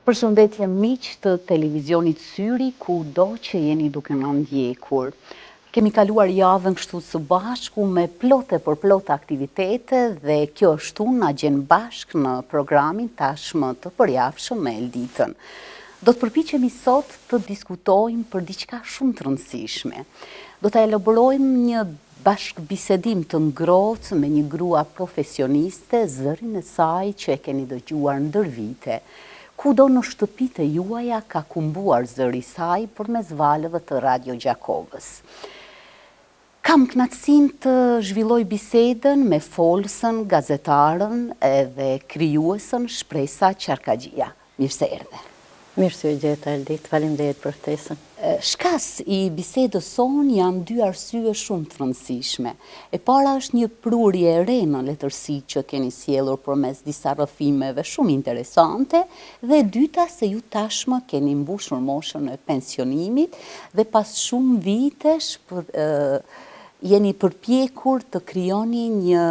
Përshëndetje miq të televizionit Syri, kudo që jeni duke na ndjekur. Kemi kaluar javën kështu së bashku me plotë për plot aktivitete dhe kjo ashtu na gjen bashk në programin tashmë të përjavshëm me Elditën. Do të përpiqemi sot të diskutojmë për diçka shumë të rëndësishme. Do të elaborojmë një bashkëbisedim të ngrohtë me një grua profesioniste, zërin e saj që e keni dëgjuar ndër vite. Kudo në shtëpitë juaja ka kumbuar zëri i saj përmes valëve të Radio Gjakovës. Kam kënaqësinë të zhvilloj bisedën me folësën, gazetaren dhe krijuesën Shpresa Qarkagjia. Mirë se erdhe. Mirë se u gjeta, Eldit, faleminderit për ftesën. Shkas i bisedës sonë janë dy arsye shumë të rëndësishme. E para është një prurje e re në letërsi që keni sjellur përmes disa rrëfimeve shumë interesante, dhe e dyta se ju tashmë keni mbushur moshën e pensionimit dhe pas shumë vitesh jeni përpjekur të krijoni një,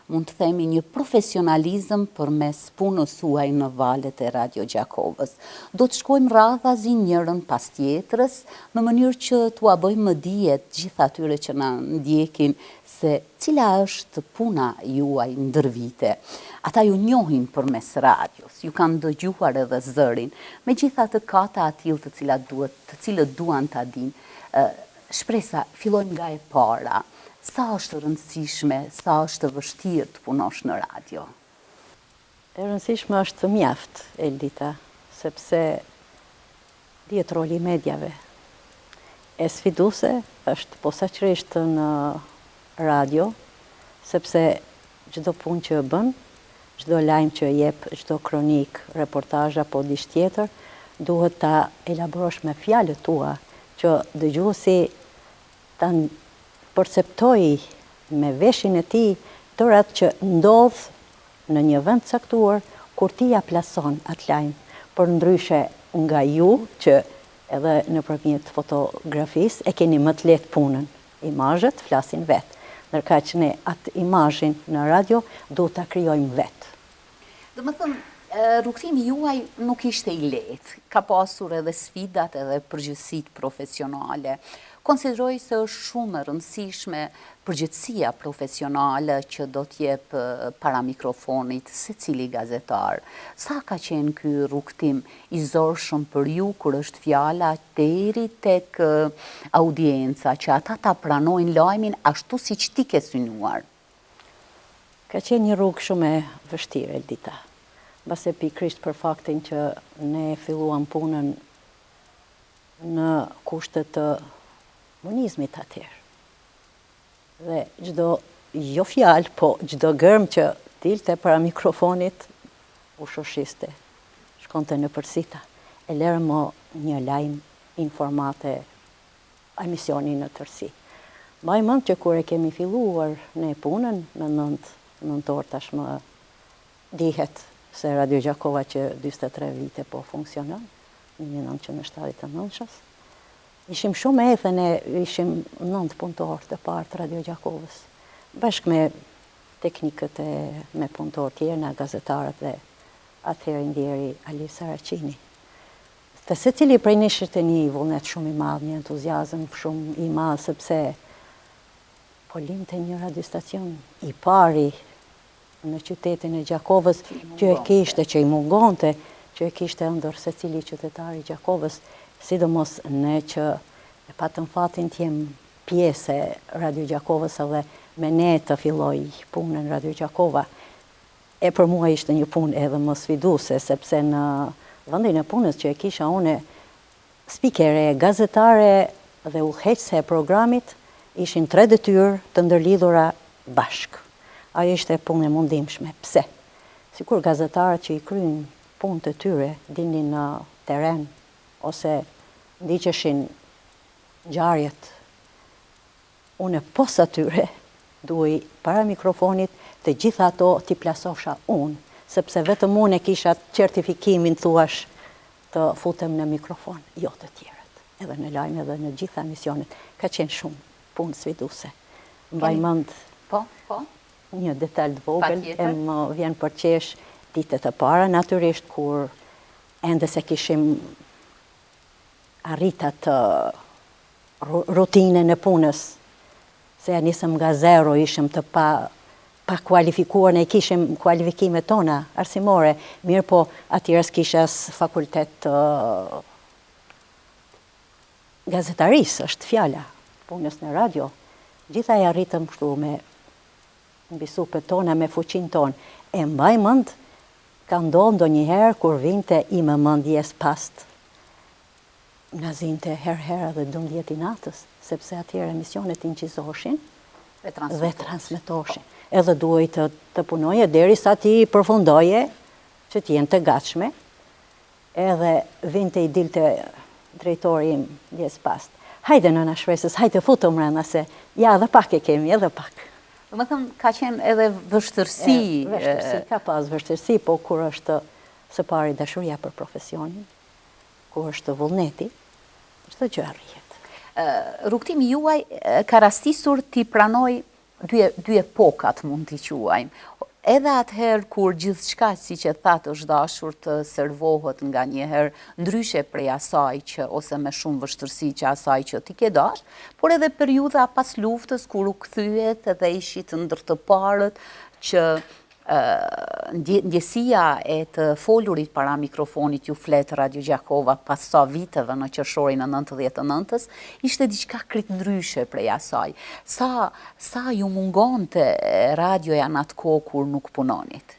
mund të themi, një profesionalizëm përmes punës suaj në valët e Radio Gjakovës. Do të shkojmë radhazi njërën pas tjetrës, në mënyrë që t'ua bëjmë më dijet gjithë atyre që na ndjekin se cila është puna juaj ndër vite. Ata ju njohin përmes radios, ju kanë dëgjuar edhe zërin, megjithatë ka të atill të cilët duan ta dinë. Shpresa, fillojmë nga e para. Sa është rëndësishme, sa është vështirë të punosh në radio? E rëndësishme është mjaft, Eldita, sepse dihet roli i medjave. E sfiduese është posaçërisht në radio, sepse çdo punë që bën, çdo lajm që jep, çdo kronik, reportazh apo diçka tjetër, duhet ta elaborosh me fjalët tua, që dëgjuesi ta perceptoj me veshin e tij tërat që ndodh në një vend caktuar kur ti ja plason atë lajm. Por ndryshe nga ju, që edhe nëpërmjet fotografisë e keni më të lehtë punën. Imazhet flasin vetë. Ndërka që ne atë imazhin në radio duhet ta krijojmë vetë. Domethënë, rrugtimi juaj nuk ishte i lehtë, ka pasur edhe sfidat edhe përgjegjësitë profesionale. Konsideroj se është shumë e rëndësishme përgjegjësia profesionale që do t'jep para mikrofonit secili gazetar. Sa ka qenë ky rrugtim i zorshëm për ju kur është fjala deri tek audienca, që ata ta pranojnë lajmin ashtu siç ti ke synuar? Ka qenë një rrugë shumë e vështirë, Eldita. Mbase pikrisht për faktin që ne filluam punën në kushtet të komunizmit atëherë. Dhe çdo jo fjalë, po çdo gërm që dilte para mikrofonit u shoshiste, shkonte në përsita. E lërë më një lajm informate emisioni në tërsi. Mbaj mend që kur e kemi filluar ne punën në 9 nëntor tashmë dihet se Radio Gjakova që 43 vite po funksionon, 1979-shës. Ishim shumë e ne ishim 9 punëtorë të parë të Radio Gjakovës, bashkë me teknikët e me punëtorë tjerë, nga gazetarët dhe atëherë ndjeri Ali Saracini. Të secili prej nesh ishte një vullnet shumë i madh, një entuziazëm shumë i madh, sepse po lindte një radiostacion i pari në qytetin e Gjakovës, që e kishte, që i mungonte, që e kishte ëndër secili qytetar i Gjakovës, sidomos ne që e patëm fatin të jem pjesë e Radio Gjakovës edhe me ne të filloj punën Radio Gjakova. E për mua ishte një punë edhe më sfiduese, sepse në vendin e punës që e kisha une, spikere, gazetare dhe udhëheqëse e programit, ishin 3 detyrë të ndërlidhura bashkë. Ajo ishte punë e mundimshme. Pse? Sikur gazetarët që i kryjnë punë të tyre, dinin në teren, ose ndiqeshin ngjarjet. Unë pos atyre, duaj para mikrofonit të gjitha ato t'i plasosha unë, sepse vetëm unë e kisha certifikimin thuash të futem në mikrofon, jo të tjerët. Edhe në lajme edhe në gjitha emisionet. Ka qenë shumë punë sfiduese. Mbaj mend një detaj të vogël, e më vjen për qesh ditët e para, natyrisht kur ende se kishim arritat rutinën e punës, se nisëm nga zero, ishim të pa kualifikuar, ne kishim kualifikimet tona arsimore, mirë po atyres kishas fakultet gazetaris, është fjala, punës në radio. Gjitha e arritëm kështu me mbisupet tona, me fuqin tonë. E mbaj mend, ka ndodhur ndonjëherë kur vinte i më mendjes past, na zinte herë edhe 12 i natës, sepse atëherë emisionet inqizoshin dhe transmetoshin. Edhe duhej të punoje derisa ti përfundoje që t'jenë të gatshme, edhe vinte i dilte drejtori im djes past. Hajde nëna Shpresës, hajde futu mrena se ja edhe pak e kemi, edhe pak. Do të thënë ka qenë edhe vështërsi. Vështërsi, ka pas vështërsi, po kur është së pari dashuria për profesionin, kur është vullneti, çdo gjë arrihet. Rrugtimi juaj ka rastisur t'i pranoj dy epokat, mund t'i quajmë. Edhe atëherë kur gjithçka, si që thatë, është dashur të servohet nga njëherë ndryshe prej asaj që, ose me shumë vështërsi që asaj që ti ke dash, por edhe periudha pas luftës kur u kthyet edhe ishit ndër të parët që ndjesia e të folurit para mikrofonit ju flet Radio Gjakova pas sa viteve në qershorin e 99-s, ishte diçka krejt ndryshe prej asaj. Sa ju mungonte radioja në atë kohë kur nuk punonit?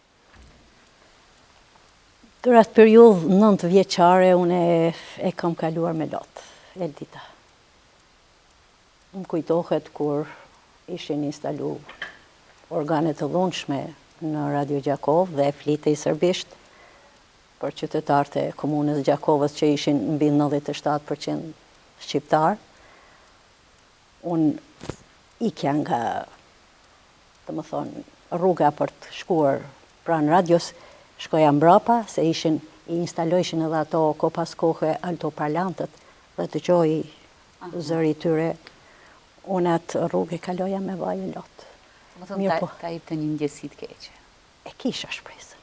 Dur atë periudhë 9 vjeçare unë e kam kaluar me lot, Eldita. Më kujtohet kur ishin instalu organet të dhunshme në Radio Gjakov dhe flitej serbisht për qytetarët e komunës Gjakovës që ishin mbi 97% shqiptar. Unë ikja nga, të më thonë, rruga për të shkuar pranë radios, shkoja mbrapa, se i instalojshin edhe ato ko pas kohe altoparlantët dhe të gjoj zëri tyre. Unë atë rrugë kaloja me vaj e lot. Më thëmë ta i të një ndjesit keqe. E kisha shpresën.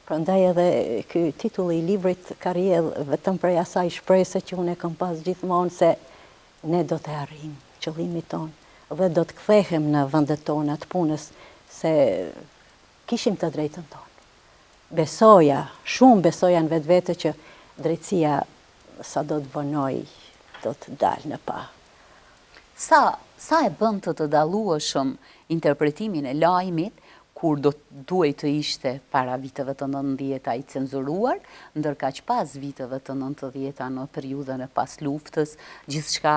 Prandaj edhe ky titulli i librit ka rrjedhë vetëm prej asaj shprese që unë e kam pas gjithmonë se ne do të arrijmë qëllimin tonë dhe do të kthehem në vendet tona të punës se kishim të drejtën tonë. Besoja, shumë besoja në vetvete që drejtësia sa do të vënoj do të dalë në pa. Sa e bën të dallueshëm interpretimin e lajmit kur duhej të ishte para viteve të 90-a i cenzuruar, ndërka që pas viteve të 90-a në periudhën e pas luftës, gjithçka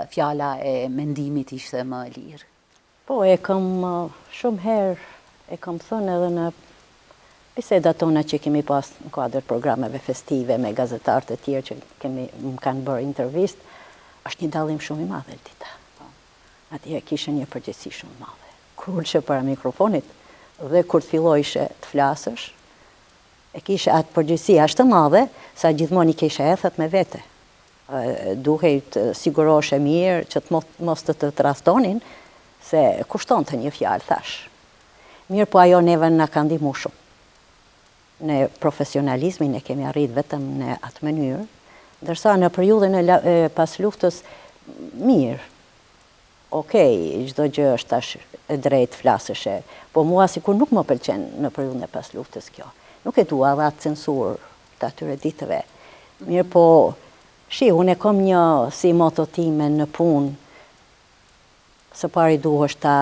fjala e mendimit ishte më e lirë. Po, e kam shumë herë, e kam thënë edhe në bisedat tona që kemi pas në kuadër programeve festive me gazetarët e tjerë që më kanë bërë intervist, është një dallim shumë i madh, Eldita. Atje kishe një përgjegjësi shumë madhe. Kur që para mikrofonit dhe kur të fillojshe të flasësh, e kishe atë përgjegjësi ashtë të madhe, sa gjithmonë i kishe ethet me vete. Duhej të siguroshe mirë që të mos të tradhtonin, se kushton të një fjalë, thash. Mirë po ajo neve na ka ndihmu shumë. Ne profesionalizmin e kemi arrit vetëm në atë mënyrë, ndërsa në periudhën e pas luftës mirë. Okej, çdo gjë është tash e drejtë flasëshe, po mua sikur nuk më pëlqen në periudhën e pas luftës kjo. Nuk e dua dha censurë të atyre ditëve. Mirë po, unë e kam një si moto time në punë, së pari duhesh ta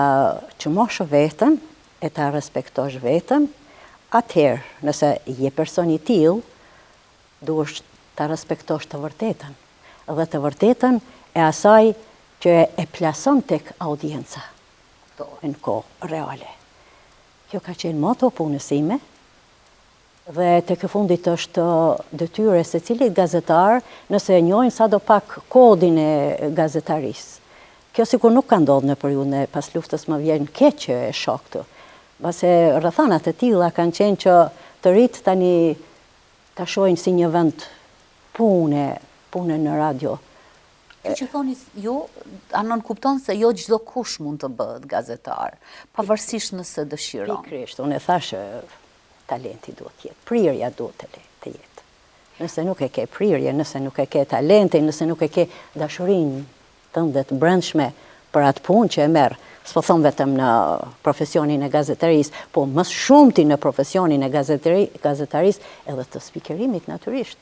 qëmosh veten, e ta respektosh veten, atëherë, nëse je person i tillë, duhesh ta respektosh të vërtetën. Dhe të vërtetën e asaj që e plason tek audienca në kohë reale. Kjo ka qenë moto punës ime dhe tek e fundit është detyre se cilit gazetar nëse e njohin sa do pak kodin e gazetarisë. Kjo sikur nuk ka ndodhur në periudhën e pas luftës, më vjen keq që e shoh këtë. Base rrethanat e tilla kanë qenë që të rit tani ta shohin si një vend pune në radio. Kjo që thoni ju, anon kupton se jo çdo kush mund të bëhet gazetar, pavarësisht nëse dëshiron. Pikërisht, unë e thash talenti duhet të jetë, prirja duhet të jetë. Nëse nuk e ke prirje, nëse nuk e ke talentin, nëse nuk e ke dashurinë tënde të brendshme për atë punë që e merr, s'po them vetëm në profesionin e gazeterisë, po më shumti në profesionin e gazetarisë edhe të spikerimit natyrisht.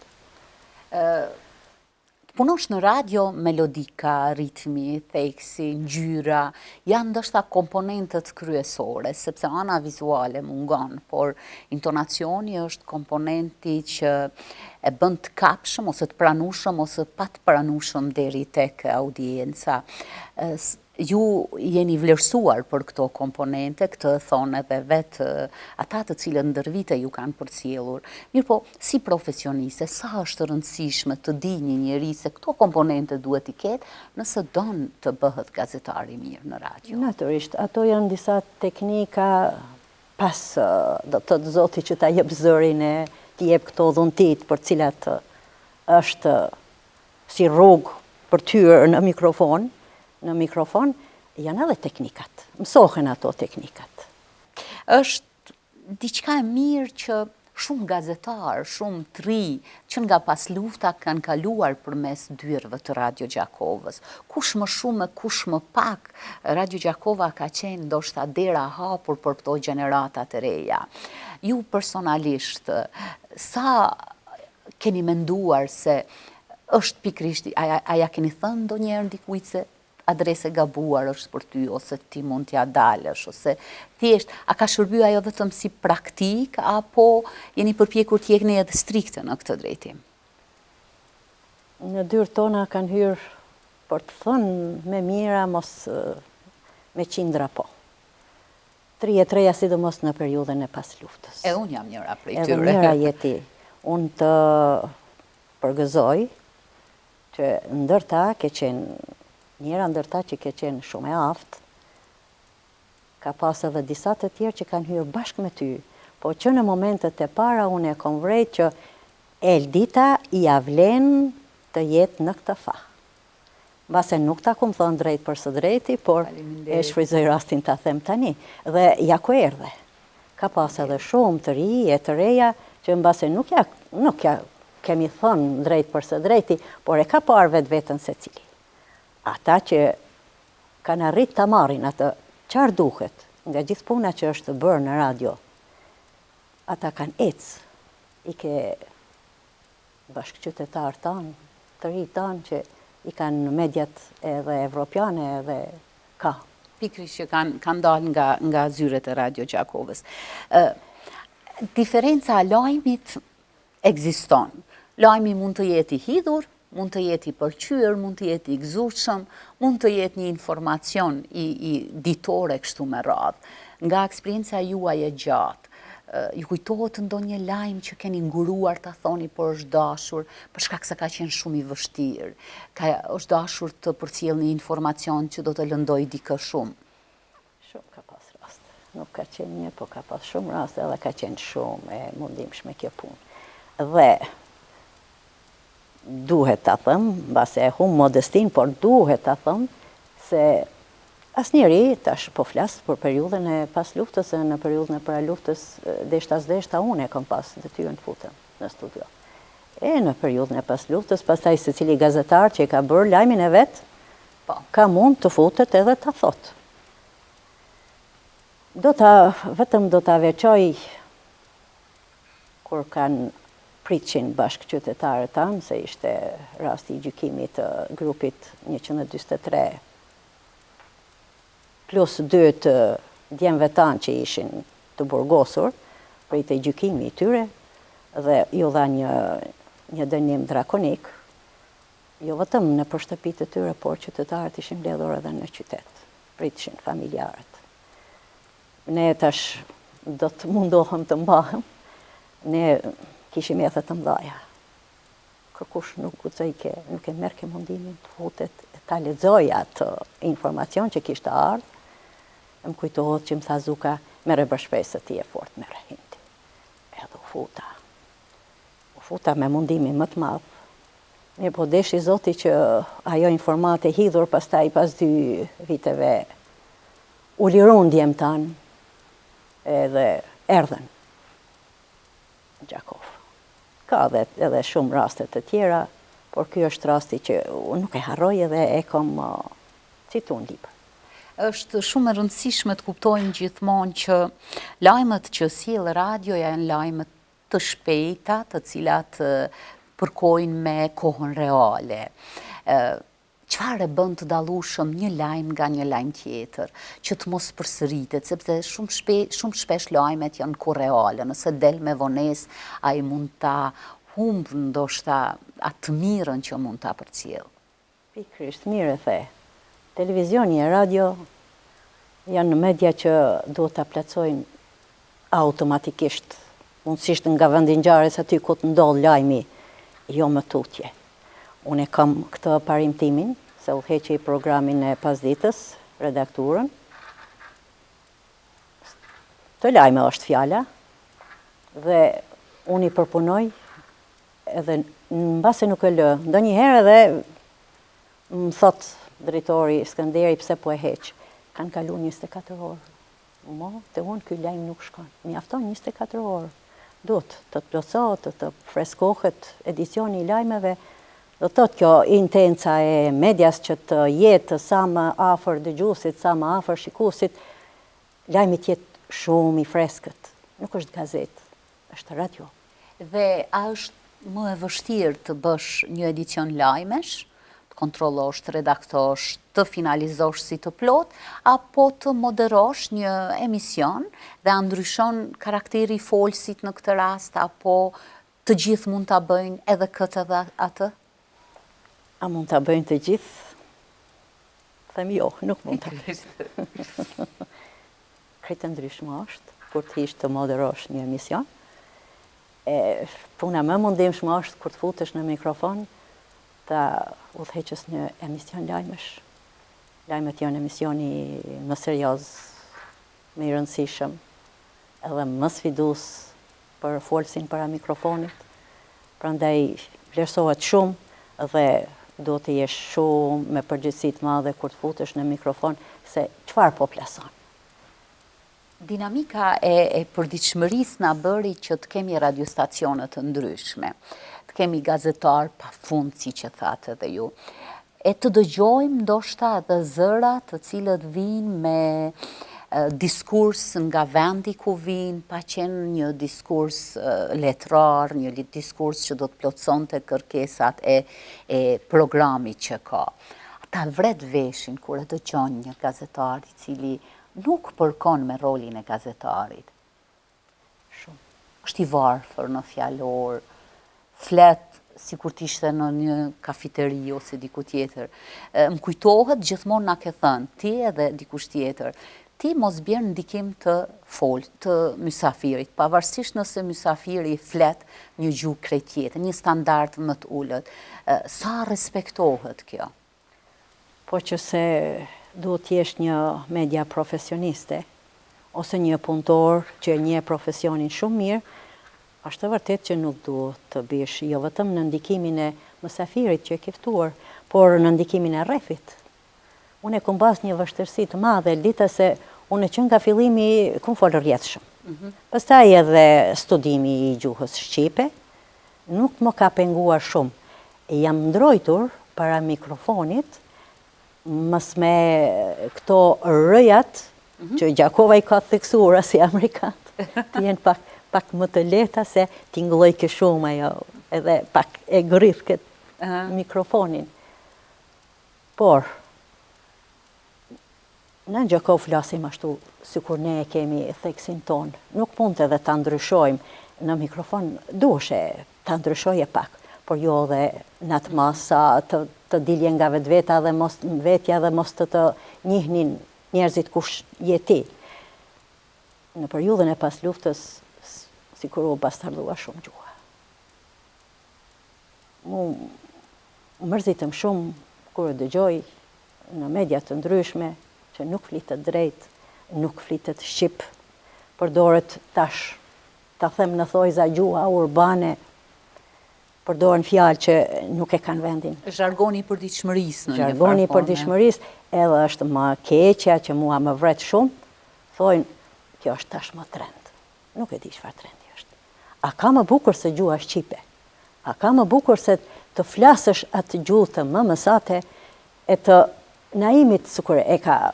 Punosh në radio, melodika, ritmi, theksi, ngjyra, janë ndoshta komponentët kryesore, sepse ana vizuale mungon, por intonacioni është komponenti që e bën të kapshëm ose të pranueshëm ose pa të pranueshëm deri tek audienca. Ju jeni vlerësuar për këto komponente, këtë thonë edhe vetë ata të cilët ndër vite ju kanë përcjellur. Mirë po, si profesioniste, sa është rëndësishme të di një njeri se këto komponente duhet i ketë nëse don të bëhet gazetar i mirë në radio? Natyrisht, ato janë disa teknika pas do të thotë Zoti që ta jep zërin e t'i jep këto dhuntit për cilat është si rrugë për t'hyrë në mikrofon, janë edhe teknikat. Mësohen ato teknikat. Është diçka e mirë që shumë gazetar, shumë të ri, që nga pas lufta kanë kaluar përmes dyrëve të Radio Gjakovës. Kush më shumë e kush më pak, Radio Gjakova ka qenë ndoshta dera hapur për këto gjeneratat e reja. Ju personalisht, sa keni menduar se është pikrisht, a ja keni thënë ndonjëherë ndikujt se adrese gabuar është për ty, ose ti mund t'ja dalësh, ose thjesht, a ka shërby ajo vetëm si praktik, apo jeni përpjekur t'jekni edhe strikte në këtë drejtim? Në dyrë tona kanë hyrë, për të thënë me mira, mos me qindra po. 33 sidomos në periudhën e pas luftës. E unë jam njëra prej tyre. Edhe njëra jeti. Unë të përgëzoj që ndërta ke qenë njëra ndërta që ke qenë shumë e aftë, ka pas edhe disa të tjerë që kanë hyrë bashkë me ty, po që në momentet e para unë e kom vrejt që Eldita i avlen të jetë në këtë fah. Base nuk ta kum thënë drejt për së drejti, por e shfryzoj rastin ta them tani. Dhe ja ku erdhe. Ka pas edhe shumë të ri, e të reja, që në base nuk ja kemi thënë drejt për së drejti, por e ka parë vetën se cili. Ata që kanë arrit të marrin atë qarë duhet nga gjithë puna që është bërë në radio, ata kanë ecë, i ke bashkëqytetarë tanë, të ri tanë që i kanë mediat edhe evropiane edhe ka. Pikrisht që kanë dalë nga zyret e Radio Gjakovës. Diferenca lajmit ekziston. Lajmi mund të jetë i hidhur, mund të jetë i përqyer, mund të jetë i gëzueshëm, mund të jetë një informacion i ditore kështu me radhë. Nga eksperienca juaj e gjatë, ju kujtohet ndonjë lajm që keni nguruar ta thoni por është dashur, për shkak se ka qenë shumë i vështirë, është dashur të përcjellni një informacion që do të lëndoj dikë shumë? Shumë ka pas raste. Nuk ka qenë një, po ka pas shumë raste edhe ka qenë shumë e mundimshme kjo punë. Dhe duhet ta them, mbase e hum modestin, por duhet ta them se asnjëri tash po flas për periudhën e pas luftës, e në periudhën e para luftës deshta unë e kam pas detyrën të futem në studio. E në periudhën e pas luftës, pastaj secili gazetar që ka bërë lajmin e vet, ka mund të futet edhe ta thotë. Vetëm do ta veçoj kur kanë pritëshin bashkë qytetarët tanë, se ishte rasti i gjykimit të grupit 143, plus 2 të djemve tanë që ishin të burgosur, për i të gjykimi i tyre, dhe ju dha një dënim drakonik, jo vetëm në përshtëpit të tyre, por qytetarët ishin mbledhur edhe në qytet, pritëshin familjarët. Ne tash do të mundohem të mbahem, ne kishim jetët të mdhaja. Kërkush nuk e merr ke mundimin të futet, ta lexoj atë informacion që kishte ardhur. Më kujtohet që më tha Zuka, merre bashkëpesë ti e fort, merre hindi. Edhe u futa me mundimin më të madh. Mirë po deshi Zoti që ajo informate hidhur pastaj pas 2 viteve u lirun djem tanë edhe erdhen Gjakov. Ka edhe shumë rastet të tjera, por ky është rasti që unë nuk e harroj edhe e kam citu në libër. Është shumë e rëndësishme të kuptojmë gjithmonë që lajmet që sjell radioja janë lajmet të shpejta, të cilat përkojnë me kohën reale. Çfarë e bën të dallueshëm një lajm nga një lajm tjetër, që të mos përsëritet, sepse shumë shpesh lajmet janë korreale, nëse del me vonesë, ai mund ta humbë ndoshta atë mirën që mund ta përcjell. Pikërisht, mirë e the. Televizioni e radio janë media që duhet ta plotësojnë automatikisht, mundësisht nga vendi ngjarjes aty ku të ndodh lajmi, jo më tutje. Unë e kam këtë parimtimin, se udhëheqi programin e pasditës, redakturën. Të lajme është fjala, dhe unë i përpunoj, edhe mbase nuk e lë. Ndonjëherë edhe më thot drejtori Skënderi pse po e heq. Kanë kalu 24 orë. Te unë ky lajm nuk shkon. Mjafton 24 orë. Duhet të plotësohet, të freskohet edicioni i lajmeve. Do të thotë kjo intenca e medias që të jetë sa më afër dëgjuesit, sa më afër shikuesit, lajmi të jetë shumë i freskët. Nuk është gazetë, është radio. Dhe a është më e vështirë të bësh një edicion lajmesh, të kontrollosh, të redaktosh, të finalizosh si të plot, apo të moderosh një emision dhe a ndryshon karakteri i folësit në këtë rast, apo të gjithë mund ta bëjnë edhe këtë dhe atë? A mund ta bëjnë të gjithë? Them jo, nuk mund ta bëjnë. Krejtë ndryshme është, kur të ish të moderosh një emision. Puna më mundimshme është kur të futesh në mikrofon, të udhëheqësh një emision lajmesh. Lajmet janë emisioni më serioz, më i rëndësishëm, edhe më sfidues për folësin para mikrofonit. Prandaj vlerësohet shumë dhe duhet të jesh shumë me përgjegjësi të madhe kur të futesh në mikrofon, se çfarë po plason. Dinamika e përditshmërisë na bëri që të kemi radiostacione të ndryshme, të kemi gazetar pafund, siç e thatë edhe ju. E të dëgjojmë ndoshta edhe zëra të cilët vinë me diskurs nga vendi ku vinë, pa qenë një diskurs letrar, një diskurs që do të plotësonte kërkesat e programit që ka. Ata vret veshin kur e dëgjon një gazetar i cili nuk përkon me rolin e gazetarit. Shumë. Është i varfër në fjalor, flet sikur të ishte në një kafiteri ose diku tjetër. Më kujtohet gjithmonë na ke thënë, ti edhe dikush tjetër, ti mos bjerë ndikim të mysafirit, pavarësisht nëse mysafiri flet një gjuhë krejt tjetër, një standard më të ulët. Sa respektohet kjo? Po që se duhet të jesh një media profesioniste, ose një punëtor që njeh profesionin shumë mirë, është e vërtet që nuk duhet të bish jo vetëm në ndikimin e mysafirit që e ke ftuar, por në ndikimin e rrethit. Unë e kam pas një vështirësi të madhe, dita se unë që nga fillimi kum folë rrjedhshëm. Pastaj edhe studimi i gjuhës shqipe, nuk më ka penguar shumë. Jam ndrojtur para mikrofonit, mës me këto rëjat, që Gjakova i ka theksuar si amerikanët, të jenë pak më të lehta se tingëlloj ke shumë ajo, edhe pak e grith këtë mikrofonin. Por, në Gjakov flasim ashtu, sikur ne e kemi theksin tonë. Nuk mund edhe ta ndryshojmë në mikrofon, duheshe ta ndryshoje pak, por jo dhe në atë masa të dilje nga vetvetja dhe mos të njihnin njerëzit kush je ti. Në periudhën e pas luftës, sikur u bastardua shumë gjuha. Mu mërzitëm shumë kur e dëgjoj në media të ndryshme që nuk flitet drejt, nuk flitet shqip, përdoret tash, ta them në thojza gjuha urbane, përdoren fjalë që nuk e kanë vendin. Zhargoni i përditshmërisë në një farë. Zhargoni i përditshmërisë, edhe është më keqja që mua më vret shumë, thojnë, kjo është tash më trend. Nuk e di çfarë trendi është. A ka më bukur se gjuha shqipe? A ka më bukur se të flasësh atë gjuhë të më mësate e të Naimit sukur e ka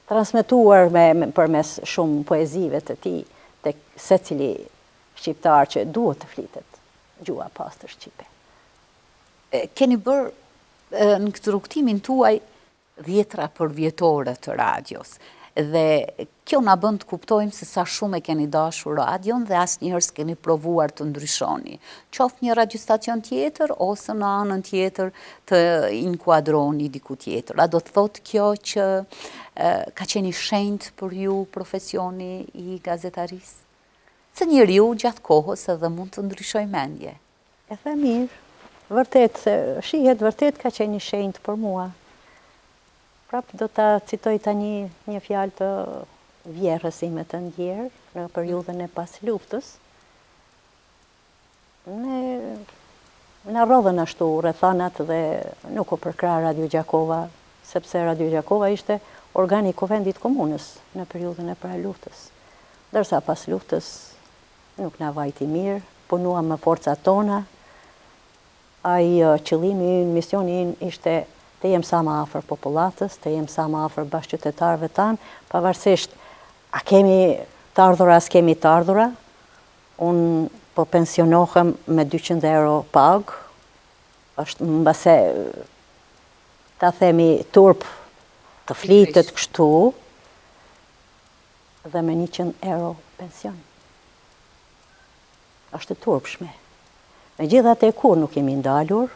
transmetuar përmes shumë poezive të tij tek secili shqiptar që duhet të flitet gjuha pastër shqipe. Keni bërë në këtë rrugtimin tuaj 10 përvjetore të radios. Dhe kjo na bën të kuptojmë se sa shumë e keni dashur radion dhe asnjëherë s'keni provuar të ndryshoni. Qoftë një radiostacion tjetër ose në anën tjetër të inkuadroni diku tjetër. A do të thotë kjo që ka qenë i shenjtë për ju profesioni i gazetarisë? Se njeriu gjatë kohës edhe mund të ndryshojë mendje. E the mirë, vërtet se shihet vërtet ka qenë i shenjtë për mua. Prap do ta citoj tani një fjalë të vjerrës ime të ndjerë në periudhën e pas luftës. Na rodhën ashtu rrethanat dhe nuk u përkra Radio Gjakova, sepse Radio Gjakova ishte organi i Kuvendit Komunës në periudhën e para luftës. Ndërsa pas luftës nuk na vajti mirë, punuam me forcat tona. Ai qëllimi ynë, misioni ynë ishte të jem sa më afër popullatës, të jem sa më afër bashkëqytetarëve tanë, pavarësisht a kemi të ardhura, s'kemi të ardhura. Unë po pensionohem me 200 euro pagë, është mbase ta themi turp të flitet kështu, dhe me 100 euro pension. Është turpshme. Megjithatë kur nuk jemi ndalur,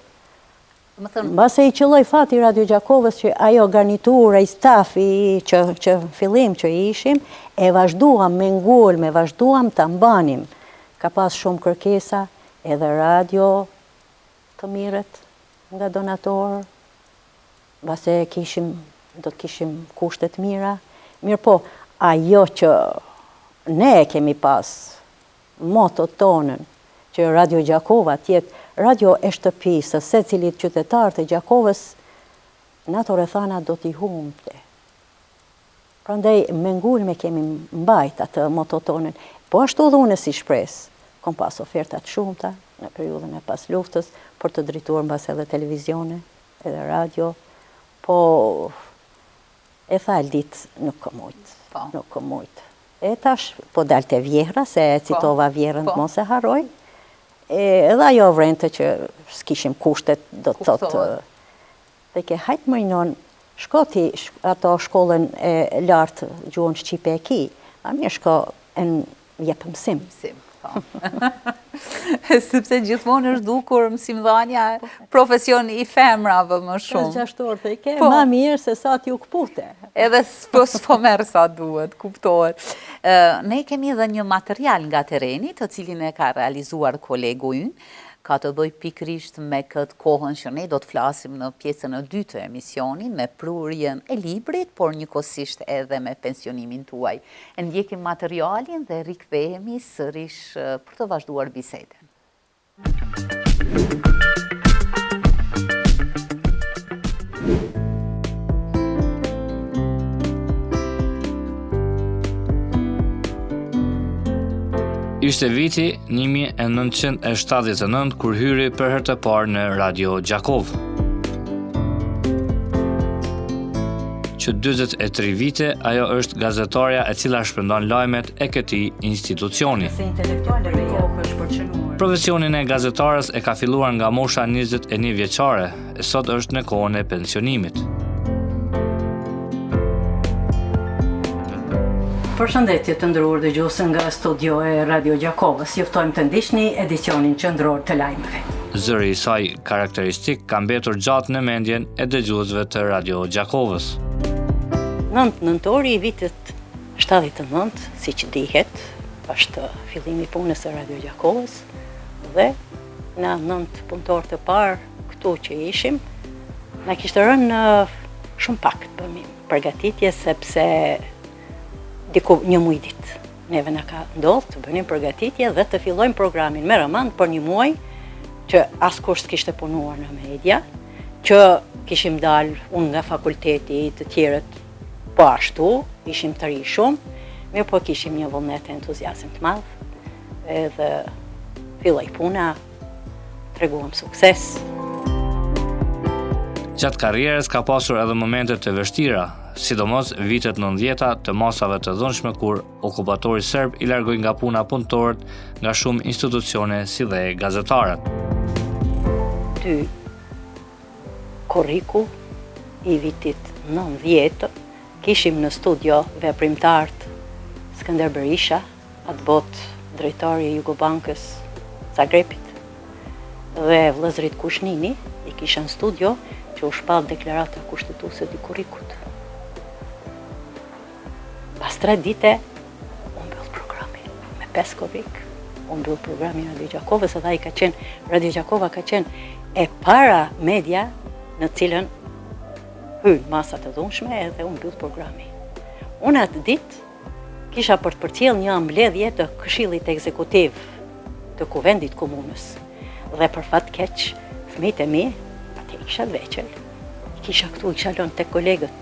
mbase i qëlloj fati Radio Gjakovës që ajo garnitura, i stafi që fillim që ishim, e vazhduam me ngulme, vazhduam të mbanim. Ka pas shumë kërkesa, edhe radio të mirët nga donatorë, mbase do të kishim kushtet mira. Mirë po, ajo që ne kemi pas moto tonën, që Radio Gjakova tjetë radio e shtëpisë, se cilit qytetar të Gjakovës, në ato rrethana do t'i humbte. Prandaj me ngulme kemi mbajt atë mototonën. Po ashtu dhe unë si shpresë, kom pas ofertat shumëta në periudhën e pas luftës, për të drejtuar mbas edhe televizione, edhe radio, po e tha Aldit nuk ka mujt. E tash, po dalte Vjehra, se citova Vjehrën të mos e harroj, edhe ajo vrente që s'kishim kushtet, do të thotë, dhe ke hajtë më inon, shkoti ato shkollën e lartë gjuhën Shqipe e ki, a mirë shko e në jepë mësim. Sepse gjithmonë është dukur mësimdhënia profesion i femrave më shumë. Gjashtor të i ke, ma mirë se sa t'ju këpute. Edhe s'po merë sa duhet, kuptohet. Ne kemi edhe një material nga tereni, të cilin e ka realizuar kolegu ynë, ka të bëj pikrisht me këtë kohën që ne do të flasim në pjesën e dytë të emisionin, me prurjen e librit, por njëkohësisht edhe me pensionimin tuaj. E ndjekim materialin dhe rikthehemi sërish për të vazhduar bisedën. Ishte viti 1979 kur hyri për herë të parë në Radio Gjakovë. Që 43 vite ajo është gazetarja e cila shpërndan lajmet e këtij institucioni. Profesionin e gazetarës e ka filluar nga mosha 21 vjeçare, e sot është në kohën e pensionimit. Përshëndetje të nderuar dëgjues nga studio e Radio Gjakovës. Ju ftojmë të ndiqni edicionin qendror të lajmeve. Zëri i saj karakteristik ka mbetur gjatë në mendjen e dëgjuesve të Radio Gjakovës. 9 nëntori i vitit 79, siç dihet, është fillimi i punës së Radio Gjakovës dhe na 9 punëtor të parë këtu që ishim, na kishte rënë shumë pak të bënim përgatitje sepse diku një muaj ditë. Neve na ka ndodhur të bënim përgatitje dhe të fillojmë programin me rëmand për një muaj që askush s'kishte punuar në media, që kishim dalë unë nga fakulteti, të tjerët po ashtu, ishim të ri shumë, mirë po kishim një vullnet e entuziazëm të madh, edhe filloj puna, treguam sukses. Gjatë karrierës ka pasur edhe momente të vështira, sidomos vitet 90-ta të masave të dhunshme kur okupatori serb i largoi nga puna punëtorët nga shumë institucione si dhe gazetarët. Ty korriku i vitit 90 kishim në studio veprimtarët Skënder Berisha, atë botë drejtari i Jugobankës Zagrebit, dhe vëllezërit Kushnini i kisha në studio që u shpall deklarata kushtetuese të kurrikut. Pas 3 dite, u mbyll programi me 5 korrik. U mbyll programi Radio Gjakovës, edhe Radio Gjakova ka qenë e para media në cilën hyn masat e dhunshme edhe u mbyll programi. Unë atë ditë kisha për të përcjell një mbledhje të Këshillit Ekzekutiv të Kuvendit Komunës. Dhe për fat keq, fëmijët e mi, atë i kisha veçel, i kisha këtu, i kisha lënë tek kolegët.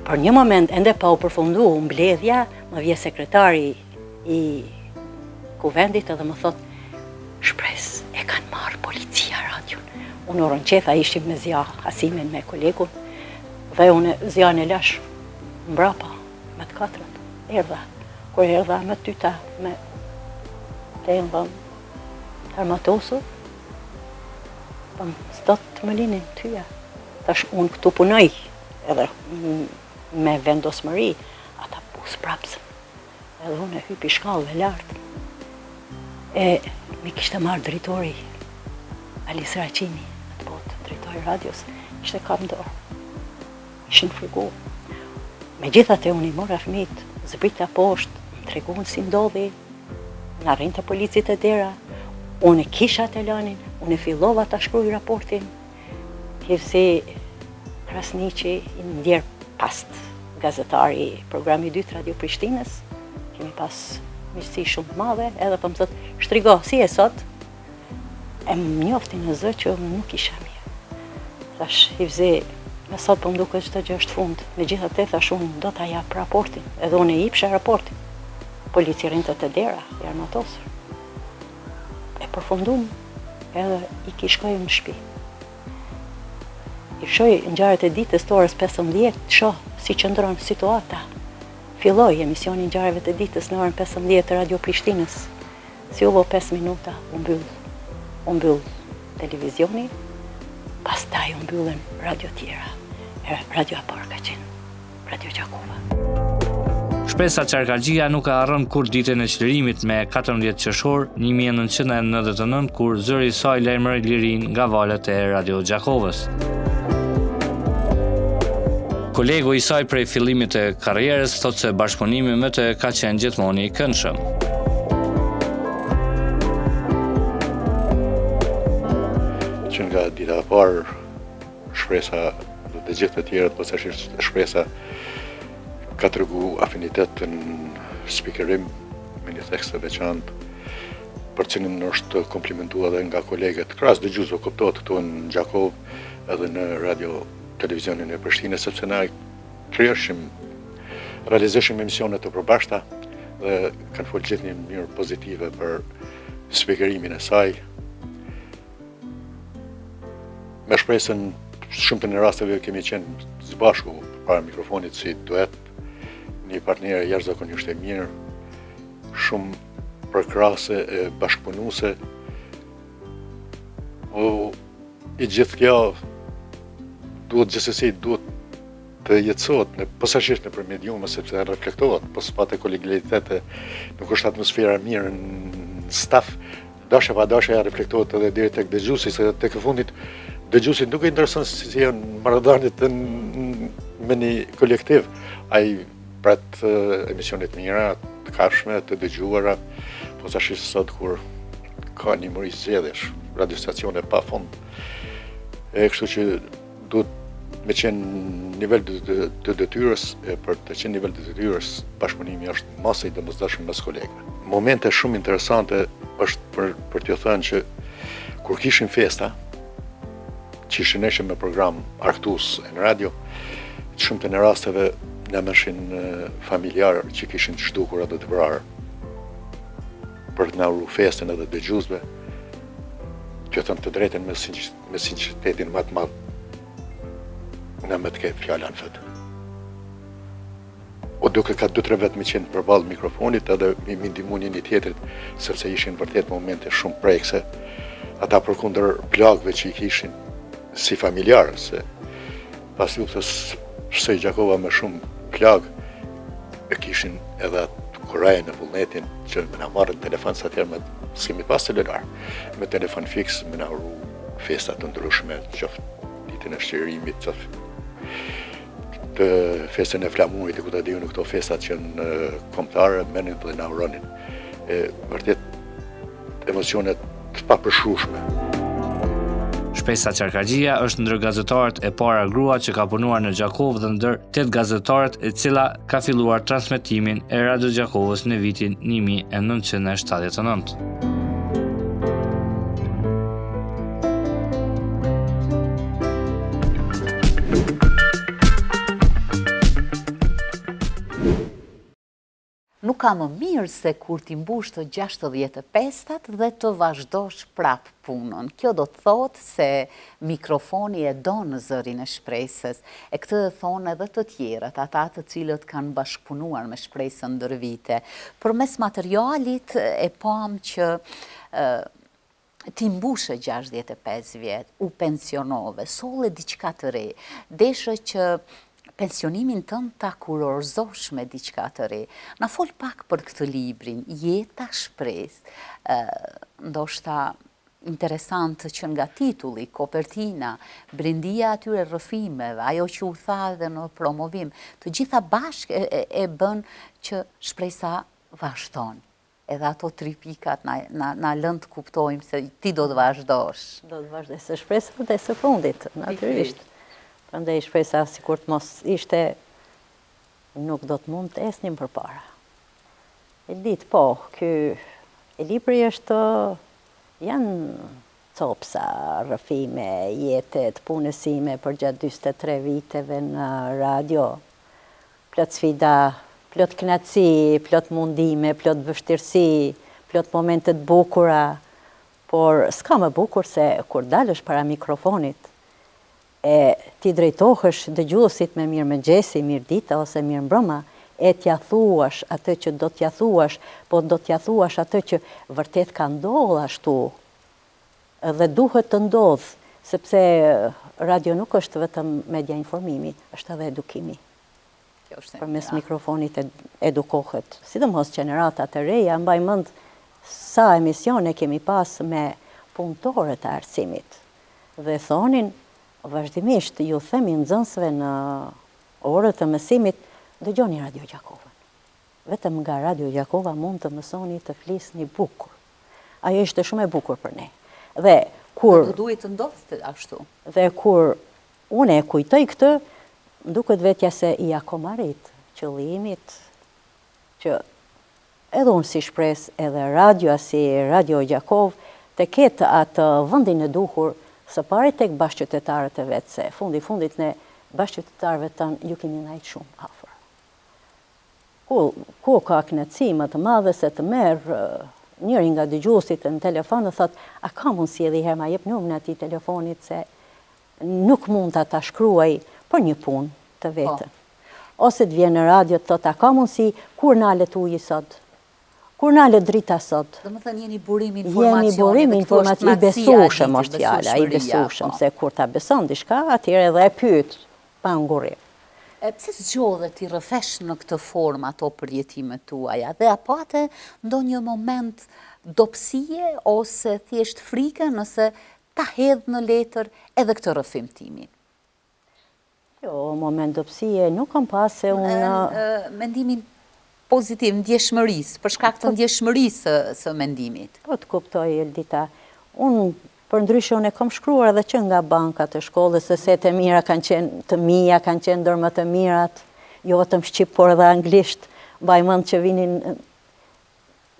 Për një moment, ende pa u përfundu mbledhja, më vje sekretari i Kuvendit edhe më thot, shpres, e kanë marrë policia radion. Unë orën qetha ishim me Zia Hasimin me kolegun, dhe unë Zia në lash mbrapa, me të katërat, erdha. Kur erdha me tyta, me të endhëm armatosu, pëm stot të më linin tyja. Tash unë këtu punoj, edhe me vendosmëri, ata pus prapsën. Edhe unë e hypi shkallëve lartë. E mi kishte marrë drejtori Alis Raqini, atë botë, drejtori radios, ishte kam dorë. Ishin frigu. Megjithatë unë i mora fëmijët, zbrita poshtë, më treguan si ndodhi, në arrinte policit e dera, unë e kisha të lanin, unë e fillova të shkruaj raportin, kivësi Krasniqi i ndjerë past gazetari programi 2 Radio Prishtinës, kemi pas mirësi shumë të madhe, edhe për më thot, shtrigo, si e sot, e më njofti në zë që më nuk isha mirë. Thash, hivzi, me sot për më duke që të gjë është fund, me gjitha te thash unë do të jap raportin, edhe unë e ipsha raportin. Policirin të dera, i armatosër. E përfundum, edhe i kishkoj në shtëpi. I shoj në ngjarjet e ditës të orës 15, shoh si qëndron situata. Filloi emisioni i ngjarjeve të ditës në orën 15 të Radio Prishtinës. Si u bë 5 minuta, u mbyll televizioni, pastaj u mbyllën radio tjera. Radio Apar ka qenë, Radio Gjakova. Shpresa Qarkalgjia nuk ka harron kur ditën e çlirimit me 14 qershor 1999 kur zëri i saj lajmëroi lirinë nga valët e Radio Gjakovës. Kolegu i saj prej fillimit të karrierës thotë se bashkëpunimi me të ka qenë gjithmonë i këndshëm. Që nga dita e parë, shpresa dhe të gjithë të tjerët, posaçërisht shpresa ka tregu afinitet në spikerim me një tekst të veçantë, për cilin është komplimentuar edhe nga kolegët krahas dëgjuesve, kuptohet këtu në Gjakovë edhe në radio televizionin e Prishtinës, sepse na realizojmë emisione të përbashkëta dhe kanë folë gjithë një mënyrë pozitive për spikerimin e saj. Me shpresën shumë të në rasteve kemi qenë së bashku para mikrofonit si duet, një partnerë jashtëzakonisht e mirë, shumë përkrahëse e bashkëpunuese. I gjithë kjo duhet të jetësohet posaçërisht nëpër mediume, sepse reflektohet, po s'pat e kolegialitete, nuk është atmosfera mirë në staf, dashja pa dashja reflektohet edhe deri tek dëgjuesi, se tek e fundit dëgjuesit nuk e intereson si janë marrëdhëniet me një kolektiv. Ai pret emisione të mira, të kafshme, të dëgjuara, posaçërisht sot kur ka një muri zgjedhjesh, radiostacione pa fund. Kështu që duhet me qenë nivel të detyrës, për të qenë nivel të detyrës, bashkëpunimi është masa i domosdoshme mes kolegëve. Momente shumë interesante është për t'ju thënë që kur kishim festa, që ishin me program Arktus në radio, shumë të në rasteve në mërshin familjarë që kishin të shdukur edhe të vrarë. për të na uru festën edhe dëgjuesve, që thëmë të drejten me sinqeritetin më të madh, në me të ketë fjala në fëtë. O duke ka 2-3 vetë me qenë përballë mikrofonit edhe mi ndihmu një tjetrit, sepse ishin vërtet momente shumë prekse, ata përkundër plagëve që i kishin si familjarë, se pas luftës së Gjakova me shumë plagë, e kishin edhe atë kurajë në vullnetin që me na marrën telefon sa tjerë s'kemi pas celular, me telefon fiks me na uru festa të ndryshme, qoftë ditën e shqirimit, qoftë të festën e flamurit, ku ta diju në këto festat që në kombëtare merrnin dhe na uronin. Vërtet emocionet të papërshrueshme. Shpesa Qarkagjia është ndër gazetarët e para grua që ka punuar në Gjakovë dhe ndër 8 gazetarët e cila ka filluar transmetimin e Radio Gjakovës në vitin 1979. Nuk ka më mirë se kur ti mbush të 65 dhe të vazhdosh prap punën. Kjo do të thotë se mikrofoni e donë zërin e shpresës, e këtë e thonë edhe të tjerët, ata të cilët kanë bashkëpunuar me shpresën ndër vite. Përmes materialit e pam që ti mbushe 65 vjet, u pensionove, solle diçka të re, deshe që pensionimin tënd ta kurorzosh me diçka të re. Na fol pak për këtë librin, Jeta shpresë, ndoshta interesant që nga titulli, kopertina, brendia atyre rrëfimeve, ajo që u tha edhe në promovim, të gjitha bashkë e bën që shpresa vazhdon. Edhe ato 3 pikat na lën të kuptojmë se ti do të vazhdosh. Do të vazhdoj së shpresa dhe së fundit, natyrisht. Prandaj shpresa sikur të mos ishte, nuk do të mund të esnim përpara. E ditë po, ky e libri është, janë copsa, rrëfime, jetet, punësime për gjatë 43 viteve në radio, plot sfida, plot kënaqësi, plot mundime, plot vështirësi, plot momente të bukura, por s'ka më bukur se kur dalësh para mikrofonit, e ti drejtohesh dëgjuesit me mirëmëngjesi, mirëdita ose mirëmbrëma, e t'ja thuash atë që do t'ja thuash, po do t'ja thuash atë që vërtet ka ndodhur ashtu. Dhe duhet të ndodh, sepse radio nuk është vetëm media informimi, është edhe edukimi. Përmes mikrofonit edukohet, sidomos gjeneratat e reja, mbaj mend sa emisione kemi pas me punëtorët e arsimit. Dhe thonin, vazhdimisht ju themi nxënësve në orët të mësimit, dëgjoni Radio Gjakovën. Vetëm nga Radio Gjakova mund të mësoni të flisni bukur. Ajo ishte shumë e bukur për ne. Dhe kur do duhet të ndodhte ashtu. Dhe kur unë e kujtoj këtë, duket vetja se i akomarit qëllimit që edhe unë si shpres, edhe radio si Radio Gjakov, të ketë atë vendin e duhur së pari tek bashkëqytetarët e vetë, se fundit ne bashkëqytetarëve tanë ju keni ngajt shumë afër. Ku ka kënaqësi më të madhe se të merr njëri nga dëgjuesit në telefon dhe thot, a ka mundësi edhe herë ma jep numrin e atij telefonit se nuk mund ta shkruaj për një punë të vetë. Ose të vjen në radio të thot, a ka mundësi kur nalet uji sot? Kur nalet drita sot? Do më thënë jeni burim informacioni. Jeni burim informacioni, i besueshëm është fjala, i besueshëm, se kur ta beson diçka, atëherë edhe e pyet pa ngurim. Pse zgjodhe ti rrëfesh në këtë formë ato përjetimet tuaja? Dhe apo atë ndonjë moment dobësie ose thjesht frike nëse ta hedh në letër edhe këtë rrëfim timin? Jo, moment dobësie nuk kam pas se unë mendimin pozitiv, ndjeshmërisë, për shkak të ndjeshmërisë së mendimit. Po të kuptoj, Eldita. Unë për ndryshe unë e kam shkruar edhe që nga bankat e shkollës, se të mira kanë qenë, të mia kanë qenë ndër më të mirat, jo vetëm shqip, por edhe anglisht. Mbaj mend që vinin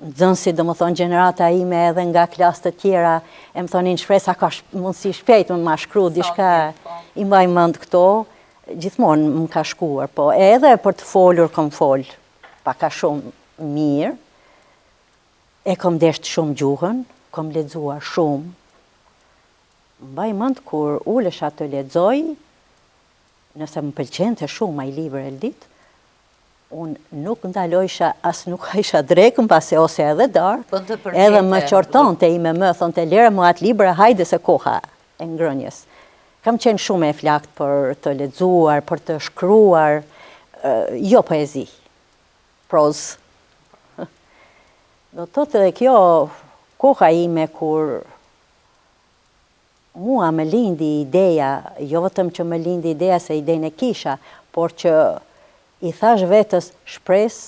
nxënësit, domethënë gjenerata ime edhe nga klasë të tjera, e më thonin shpresa ka mundësi shpejt më shkru diçka, i mbaj mend këto, gjithmonë më ka shkuar, po edhe për të folur kam fol, pa ka shumë mirë, E kom desht shumë gjuhën, kom lexuar shumë. Mbaj mend kur ulesha të lexoj, nëse më pëlqente shumë ai libër Eldit, unë nuk ndalojsha, as nuk hajsha drekën pase ose edhe darkë, edhe më qortonte i me më, thonte lere më atë libra, hajde se koha e ngrënjes. Kam qenë shumë e flakt për të lexuar, për të shkruar, jo poezi, prozë. Do të thotë edhe kjo koha ime kur mua më lindi ideja, jo vetëm që më lindi ideja se idejnë e kisha, por që i thash vetës shpres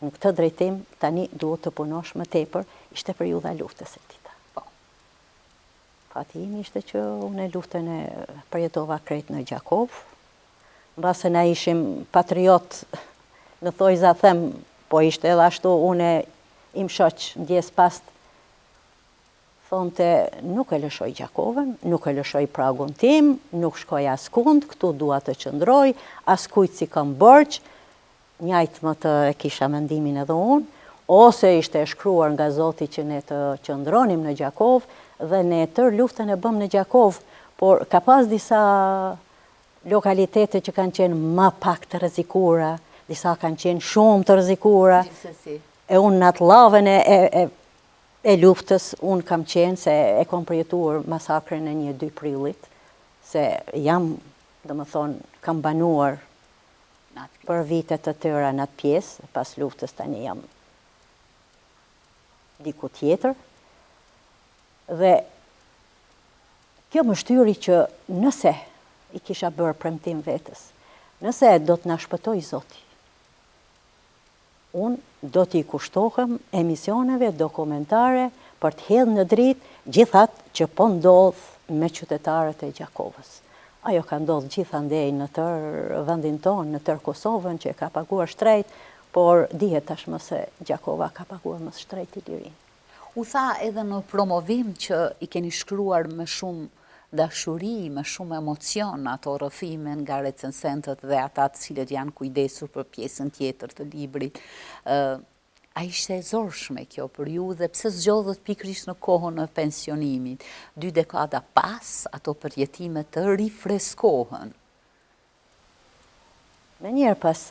në këtë drejtim, tani duhet të punosh më tepër, ishte periudha e luftës e tita. Fati imi ishte që unë luftën e përjetova krejt në Gjakov, mbase na ishim patriot, në thojza them, po ishte edhe ashtu une im shoq ndjes past, thonte nuk e lëshoj Gjakovën, nuk e lëshoj pragun tim, nuk shkoj askund, këtu dua të qëndroj, askujt si kam bërq, njajt më të kisha mendimin edhe unë, ose ishte shkruar nga Zoti që ne të qëndronim në Gjakov, dhe ne tër luftën e bëm në Gjakov, por ka pas disa lokalitete që kanë qenë ma pak të rrezikura, disa kanë qenë shumë të rrezikura, e unë në atë lavën e luftës, unë kam qenë se e kom përjetuar masakrën e 1-2 prillit, se jam, dhe më thonë, kam banuar për vitet të tëra në atë pjesë, pas luftës tani jam diku tjetër, dhe kjo më shtyri që nëse i kisha bërë premtim vetës, nëse do të na shpëtoj Zoti, unë do t'i kushtohem emisioneve dokumentare për të hedhë në dritë gjithat që po ndodh me qytetarët e Gjakovës. Ajo ka ndodhë gjithandej në tërë vendin tonë, në tërë Kosovën që ka paguar shtrejt, por dihet tashmë se Gjakova ka paguar më shtrejt i lirin. U tha edhe në promovim që i keni shkruar me shumë dashuri, me shumë emocion ato rrëfime nga recensentët dhe ata të cilët janë kujdesur për pjesën tjetër të librit. A ishte e zorshme kjo për ju dhe pse zgjodhët pikërisht në kohën e pensionimit? 2 dekada pas, ato përjetime të rifreskohen? Me njerë pas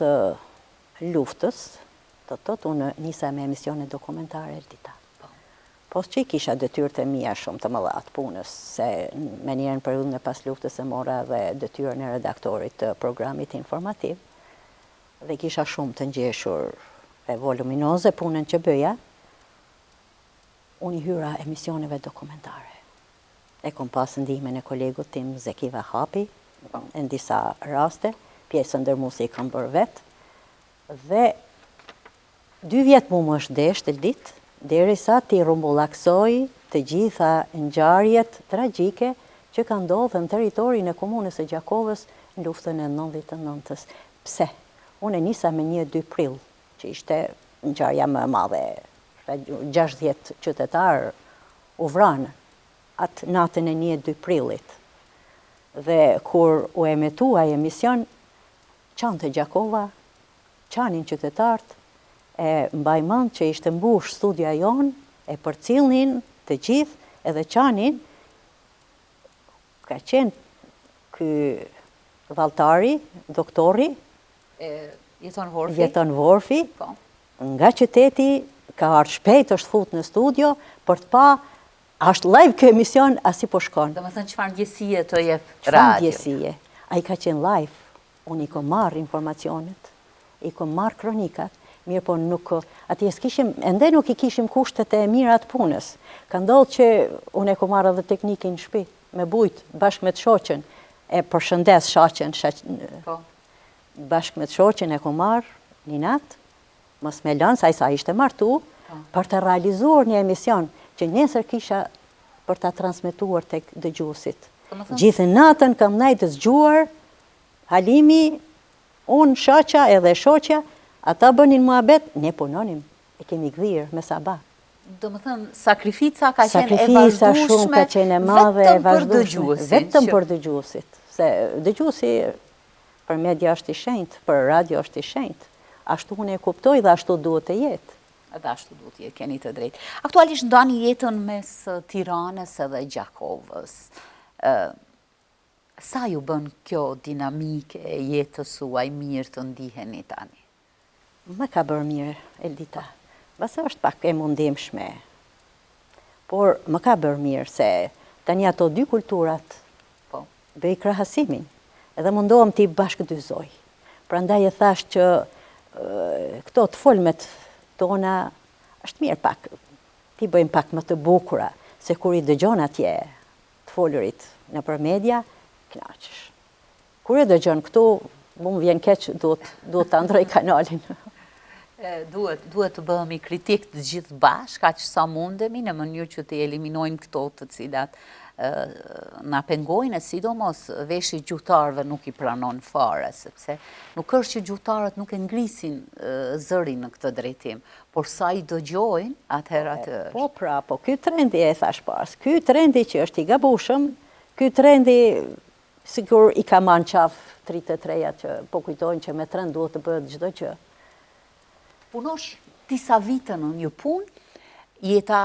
luftës, të thotë unë nisa me emisione dokumentare Eldita. Po që i kisha detyrë të mia shumë të mëdha të punës, se me njerën periudhën e pas luftës e mora dhe detyrën e redaktorit të programit informativ, dhe kisha shumë të ngjeshur e voluminoze punën që bëja, unë i hyra emisioneve dokumentare. E kom pas ndihmën e kolegut tim Zeki Vahapi, në disa raste, pjesën ndërmuesi i kam bërë vetë, dhe 2 vjet mu më është desht e ditë, derisa ti rumbullaksoj të gjitha ngjarjet tragjike që kanë ndodhur në territorin e komunës së Gjakovës në luftën e 99-s. Pse? Unë nisa me 1-2 prill, që ishte ngjarja më e madhe. 60 qytetarë u vranë atë natën e 1-2 prillit. Dhe kur u emetuaj emision, qanë të Gjakova, qanin qytetarët, e mbaj mend që ishte mbush studia jonë, e përcillnin të gjithë, edhe qanin, ka qenë ky valltari, doktori, Jeton Vorfi, nga qyteti, ka ardhur shpejt, është fut në studio, për të pa, është live kë emision, asi po shkon. Do më thënë çfarë ndjesie të jep radio? Çfarë ndjesie? Ai ka qenë live, unë i kom marrë informacionet, i kom marrë kronikat, mirë po nuk, atje s'kishim, ende nuk i kishim kushtet e mira të punës. Ka ndodhur që unë e kom marrë edhe teknikin në shtëpi, me bujt, bashkë me të shoqen, e përshëndes shoqen, bashkë me të shoqen e kom marrë një natë, mos me lënë, sa ishte martu, për të realizuar një emision që nesër kisha për ta transmetuar tek dëgjuesit. Gjithë natën kam nejtë zgjuar, Halimi, unë, shoqja edhe shoqja, ata bënin muhabet, ne punonim, e kemi gdhirë me sabah. Do më thënë, sakrifica ka qenë e vazhdueshme, vetëm për dëgjuesit. Vetëm për dëgjuesit. Se dëgjuesi për media është i shenjtë, për radio është i shenjtë. Ashtu unë e kuptoj dhe ashtu duhet të jetë. Edhe ashtu duhet je, keni të drejtë. Aktualisht ndani jetën mes Tiranës edhe Gjakovës. Sa ju bën kjo dinamike e jetës suaj mirë të ndiheni tani? Më ka bërë mirë, Eldita. Basa është pak e mundimshme. Por më ka bërë mirë se tani ato dy kulturat bëj krahasimin. Edhe mundohem t'i bashkëdyzoj. Prandaj e thash që këto të folmet tona është mirë pak. T'i bëjmë pak më të bukura, se kur i dëgjon atje të folurit në për media, knaqesh. Kur e dëgjon këtu, mu më vjen keq, duhet të ndroj kanalin. Duhet të bëhemi kritik të gjithë bashkë, aq sa mundemi, në mënyrë që të eliminojmë këto të cilat na pengojnë, sidomos veshi gjuhtarëve nuk i pranon fare, sepse nuk është që gjuhtarët nuk e ngrisin zërin në këtë drejtim, por sa i dëgjojnë, atëherë atë është. Po pra, po ky trendi e thash pas, ky trendi që është i gabushëm, ky trendi sigur i ka marrë qaf 33-ja që po kujtojnë që me trend duhet të bëhet çdo gjë. Punosh disa vite në një punë, jeta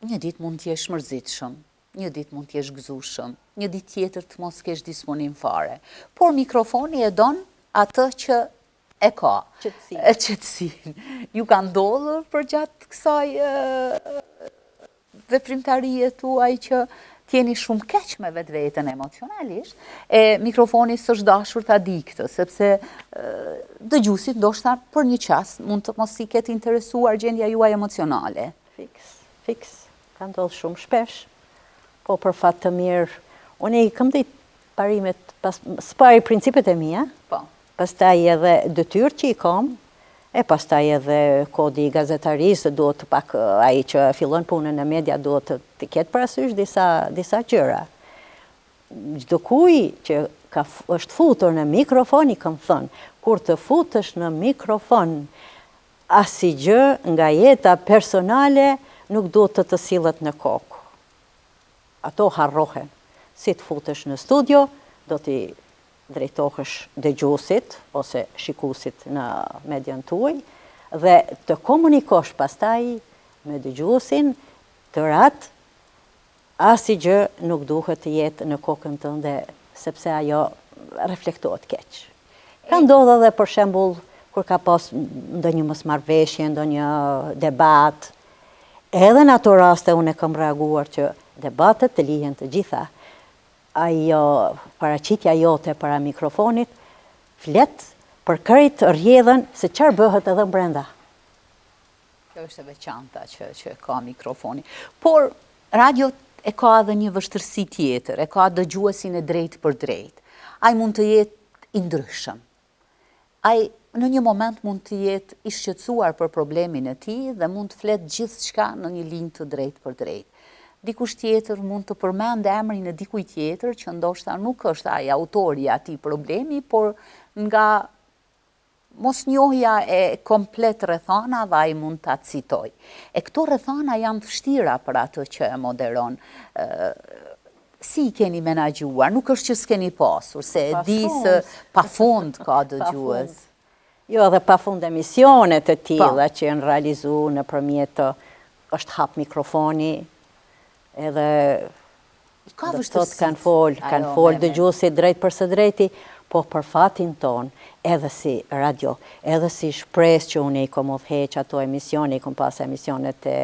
një ditë mund të jesh mërzitshëm, një ditë mund të jesh gëzueshëm, një ditë tjetër të mos kesh disponim fare. Por mikrofoni e don atë që e ka. Qetësinë. Ju ka ndodhur përgjatë kësaj veprimtarie tuaj që t'jeni shumë keq me vetveten emocionalisht, e mikrofoni s'është dashur ta di këtë, sepse dëgjuesit ndoshta për një çast mund të mos i ketë interesuar gjendja juaj emocionale. Fiks. Ka ndodhur shumë shpesh. Po për fat të mirë, unë i kam ditë parimet, spari principet e mia, pastaj edhe detyrë që i kam, e pastaj edhe kodi i gazetarisë, duhet pak ai që fillon punën në media duhet të ketë parasysh disa gjëra. Çdo kuj që është futur në mikrofon, i kam thënë, kur të futesh në mikrofon, asgjë nga jeta personale nuk duhet të sillet në kokë. Ato harrohen. Si të futesh në studio, do t'i drejtohesh dëgjuesit ose shikuesit në median tuaj dhe të komunikosh pastaj me dëgjuesin të rat, asgjë nuk duhet të jetë në kokën tënde sepse ajo reflektohet keq. Ka ndodhur edhe për shembull kur ka pas ndonjë mosmarrveshje, ndonjë debat, edhe në ato raste unë kam reaguar që debatet të lihen të gjitha. Ajo paraqitja jote para mikrofonit flet për krejt rrjedhën se çfarë bëhet edhe brenda. Kjo është e veçanta që ka mikrofoni. Por radio e ka edhe një vështirësi tjetër, e ka dëgjuesin e drejtë për drejtë. Ai mund të jetë i ndryshëm. Ai në një moment mund të jetë i shqetësuar për problemin e tij dhe mund të flet gjithçka në një linjë të drejtë për drejtë. Dikush tjetër mund të përmendë emrin e dikujt tjetër që ndoshta nuk është ai autori i atij problemi, por nga mosnjohja e komplet rrethana ai mund ta citoj. E këto rrethana janë të vështira për atë që e moderon. Si i keni menaxhuar? Nuk është që s'keni pasur, se e di se pafund ka dëgjues. Jo, edhe pafund emisione të tilla që janë realizuar nëpërmjet është hap mikrofoni. Edhe kanë fol dëgjuesit drejt për së drejti, po për fatin ton, edhe si radio, edhe si shpresë që unë i kom udhëheq ato emisione, i kom pas emisionet e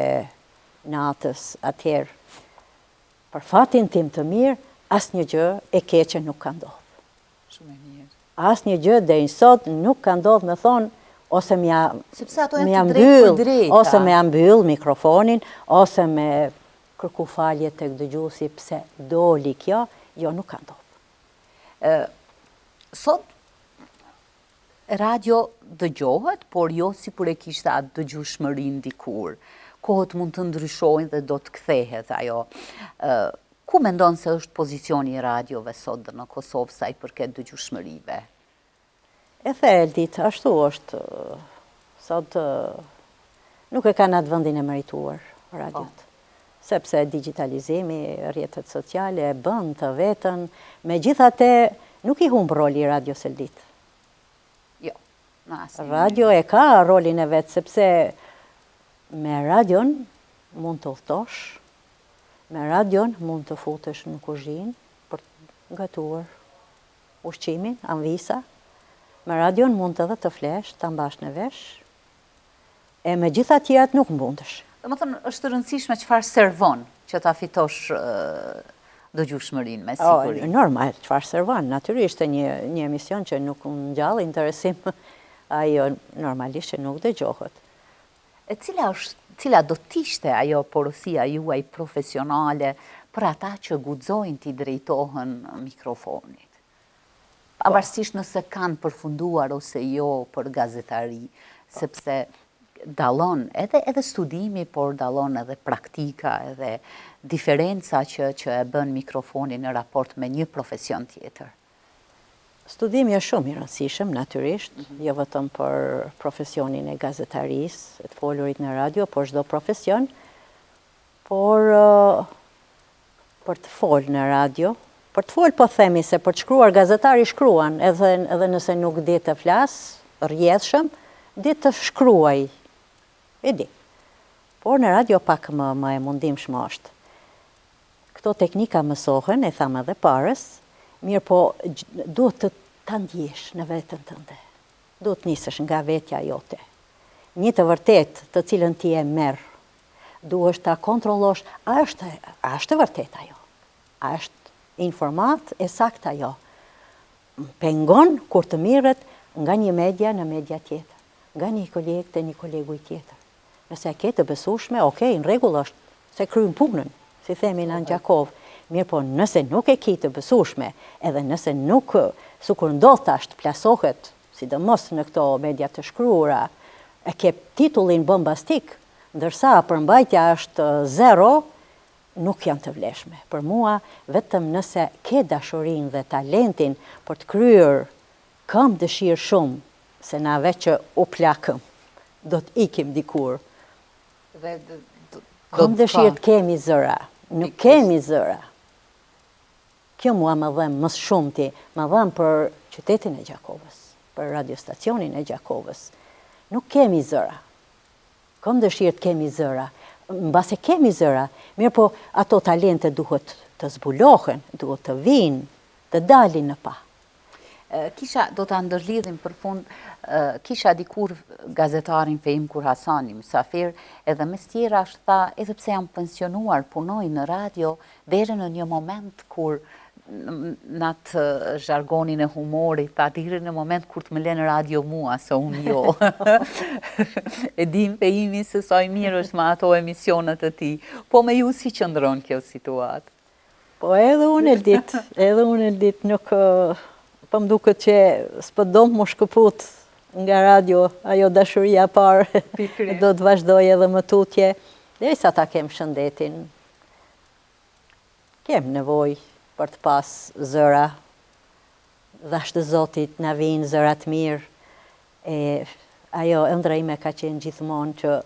natës atëherë. Për fatin tim të mirë, asnjë gjë e keqe nuk ka ndodhur. Shumë e mirë. Asnjë gjë deri sot nuk ka ndodhur, më thon, ose sepse ato janë të drejtë për drejta. Ose me mbyll mikrofonin, ose me kërku falje tek dëgjuesi pse doli kjo, jo nuk ka ndodhur. Sot radio dëgjohet, por jo si kur e kishte atë dëgjueshmërinë dikur. Kohët mund të ndryshojnë dhe do të kthehet ajo. Ku mendon se është pozicioni i radiove sot në Kosovë sa i përket dëgjueshmërive? E theldit, ashtu është. Sot nuk e kanë atë vendin e merituar radiot. Sepse digitalizimi, rrjetet sociale e bën të vetën, megjithatë nuk i humb roli i radios Eldit. Jo. Radio e ka rolin e vet sepse Me radion mund të udhtosh, me radion mund të futesh në kuzhinë për të gatuar ushqimin, anvisa. Me radion mund edhe të flesh, të mbash në vesh, e me gjitha tjerat nuk mundesh. Dhe më thënë, është rëndësishme çfarë servon që ta fitosh dëgjueshmërinë me siguri. Normal, çfarë servon, natyrisht një emision që nuk ngjall interesim, ajo normalisht që nuk dëgjohet. E cila do t'ishte ajo porosia juaj profesionale për ata që guxojnë t'i drejtohen mikrofonit? Pavarësisht nëse kanë përfunduar ose jo për gazetari, sepse dallon edhe studimi, por dallon edhe praktika, edhe diferenca që e bën mikrofoni në raport me një profesion tjetër. Studimi është shumë i rëndësishëm, natyrisht, jo vetëm për profesionin e gazetarisë, të folurit në radio, por çdo profesion, por për të folë në radio, për të folë po themi se për të shkruar gazetari shkruan, edhe nëse nuk di të flas, rrjedhshëm, di të shkruaj, e di. Por në radio pak më e mundimshme është. Këto teknika mësohen, e thamë edhe parës, mirë po duhet të ta ndjesh në veten tënde. Duhet nisësh nga vetja jote. Një të vërtet të cilën ti e merr, duhesh ta kontrollosh, a është vërtet ajo? A është informat e saktë ajo? Pengon kur të mirret nga një media në media tjetër, nga një koleg te një kolegu tjetër. Nëse e ke të besueshme, okay, në rregull është, se kryen punën, si themi në Gjakov. Mirë po, nëse nuk e ke të besueshme, edhe nëse nuk, sikur ndodh tash të plasohet, sidomos në këto media të shkruara, e ke titullin bombastik, ndërsa përmbajtja është 0, nuk janë të vlefshme. Për mua, vetëm nëse ke dashurinë dhe talentin për të kryer, kam dëshirë shumë, se na veç që u plakëm, do të ikim dikur. Kam dëshirë të kemi zëra, nuk kemi zëra. Kjo mua më dhem më shumë ti, më dhem për qytetin e Gjakovës, për radiostacionin e Gjakovës. Nuk kemi zëra. Kam dëshirë të kemi zëra. Mbase kemi zëra, mirë po ato talente duhet të zbulohen, duhet të vinë, të dalin në pa. Kisha, do të ndërlidhim për fund, kisha dikur gazetarin Fehim Kurhasani, mysafir, edhe mes tjera është tha, edhe pse jam pensionuar, punoj në radio, deri në një moment kur në atë zhargonin e humorit, tha deri në moment kur të më lënë radio mua, se unë jo. E dim Fehimi se sa i mirë është me ato emisionet e tij. Po me ju si qëndron kjo situatë? Po edhe unë e dit, nuk... Po më duket që s'po do më shkëput nga radio, ajo dashuria parë, do të vazhdoj edhe më tutje, derisa ta kem shëndetin. Kem nevoj për të pas zëra, dhashtë Zotit na vinë zërat mirë. Ajo ëndra ime ka qenë gjithmonë që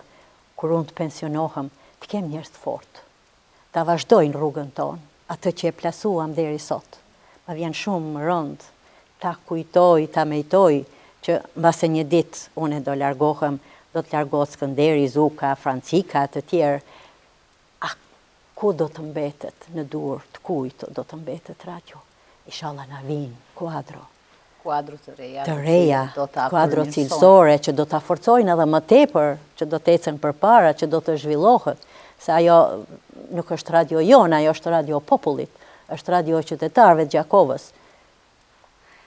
kur unë të pensionohem, të kem njerëz të fortë, ta vazhdojnë rrugën tonë, atë që e plasuam deri sot. Ma vjen shumë rënd, ta kujtoj, ta mejtoj, që mbase një ditë unë do largohem, do të largohet Skënderi, Zuka, Francika, të tjerë. A ku do të mbetet në dur, të kujt do të mbetet radio? Inshallah na vinë kuadro. Kuadro të reja. Të reja, kuadro cilësore, që do të forcojnë edhe më tepër, që do të ecën përpara, që do të zhvillohet. Se ajo nuk është radio jonë, ajo është radio popullit, është radio qytetarëve të Gjakovës.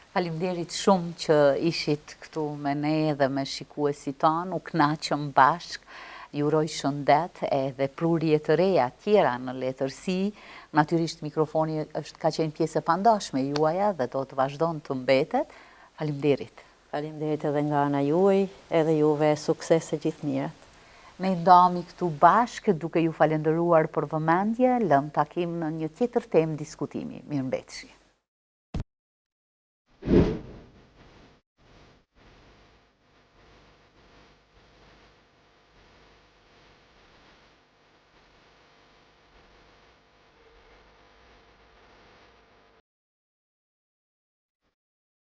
Faleminderit shumë që ishit këtu me ne dhe me shikuesit tanë, u kënaqëm bashk, ju uroj shëndet edhe prurje të reja tjera në letërsi. Natyrisht mikrofoni ka qenë pjesë e pandashme juaja dhe do të vazhdon të mbetet. Faleminderit. Faleminderit edhe nga ana juaj, edhe juve suksese gjithë mirët. Ne ndami këtu bashkë duke ju falenderuar për vëmendje, lëm takim në një tjetër temë diskutimi. Mirëmbëjtje.